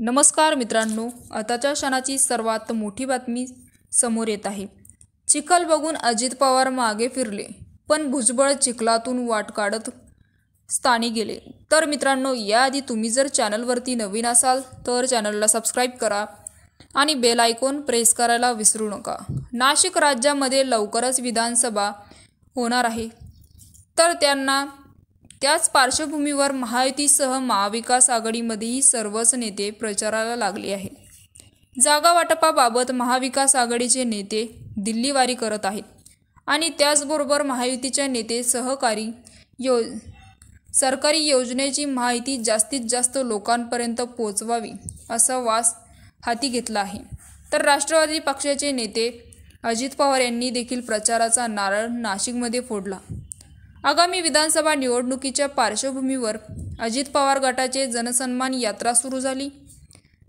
नमस्कार मित्रांनो, आताच्या क्षणाची सर्वात मोठी बातमी समोर येत आहे। चिखल बघून अजित पवार मागे फिरले, पण भुजबळ चिखलातून वाट काढत स्थानी गेले। तर मित्रांनो, याआधी तुम्ही जर चॅनलवरती नवीन असाल तर चॅनलला सबस्क्राइब करा आणि बेल आयकॉन प्रेस करायला विसरू नका। नाशिक राज्यामध्ये लवकरच विधानसभा होणार आहे, तर त्याच पार्श्वभूमीवर महायुतीसह महाविकास आघाडीमध्येही सर्वच नेते प्रचाराला लागले आहेत। जागा वाटपाबाबत महाविकास आघाडीचे नेते दिल्लीवारी करत आहेत आणि त्याचबरोबर महायुतीचे नेते सरकारी योजनेची माहिती जास्तीत जास्त लोकांपर्यंत पोहोचवावी असा वास हाती घेतला आहे। तर राष्ट्रवादी पक्षाचे नेते अजित पवार यांनी देखील प्रचाराचा नारळ नाशिकमध्ये फोडला। आगामी विधानसभा निवडणुकीच्या पार्श्वभूमीवर अजित पवार गटाचे जनसन्मान यात्रा सुरू झाली।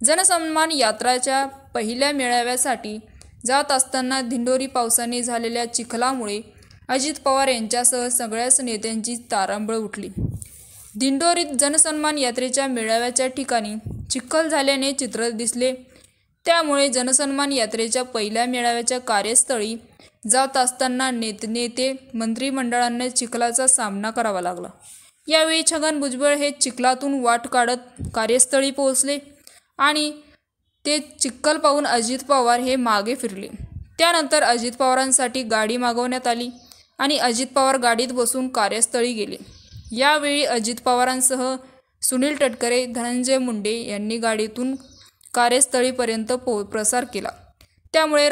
जनसन्मान यात्राच्या पहिल्या मेळाव्यासाठी जात असताना दिंडोरी पावसाने झालेल्या चिखलामुळे अजित पवार यांच्यासह सगळ्याच नेत्यांची तारांबळ उठली। दिंडोरीत जनसन्मान यात्रेच्या मेळाव्याच्या ठिकाणी चिखल झाल्याने चित्र दिसले, त्यामुळे जनसन्मान यात्रेच्या पहिल्या मेळाव्याच्या कार्यस्थळी जात असताना नेते मंत्रिमंडळांना चिखलाचा सामना करावा लागला। यावेळी छगन भुजबळ हे चिखलातून वाट काढत कार्यस्थळी पोहोचले आणि ते चिखल पाहून अजित पवार हे मागे फिरले। त्यानंतर अजित पवारांसाठी गाडी मागवण्यात आली आणि अजित पवार गाडीत बसून कार्यस्थळी गेले। यावेळी अजित पवारांसह सुनील तटकरे, धनंजय मुंडे यांनी गाडीतून कार्यस्थळीपर्यंत प्रसार केला। त्यामुळे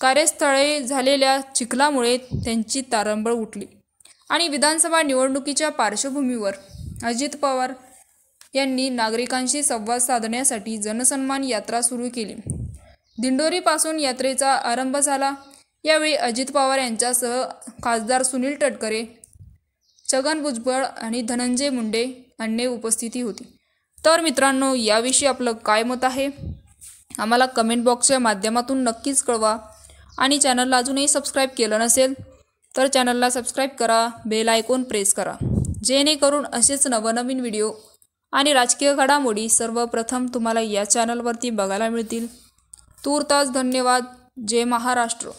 कार्यस्थळी झालेल्या चिखलामुळे त्यांची तारंबळ उठली आणि विधानसभा निवडणुकीच्या पार्श्वभूमीवर अजित पवार यांनी नागरिकांशी संवाद साधण्यासाठी जनसन्मान यात्रा सुरू केली। दिंडोरीपासून यात्रेचा आरंभ झाला। यावेळी अजित पवार यांच्यासह खासदार सुनील तटकरे, छगन भुजबळ आणि धनंजय मुंडे यांनी उपस्थिती होती। तर मित्रांनो, याविषयी आपलं काय मत आहे आम्हाला कमेंट बॉक्सच्या माध्यमातून नक्कीच कळवा आणि चॅनलला अजूनही सबस्क्राईब केलं नसेल तर चॅनलला सबस्क्राईब करा, बेल आयकॉन प्रेस करा, जेणेकरून असेच नवनवीन व्हिडिओ आणि राजकीय घडामोडी सर्वप्रथम तुम्हाला या चॅनलवरती बघायला मिळतील। तूर्तास धन्यवाद। जय महाराष्ट्र।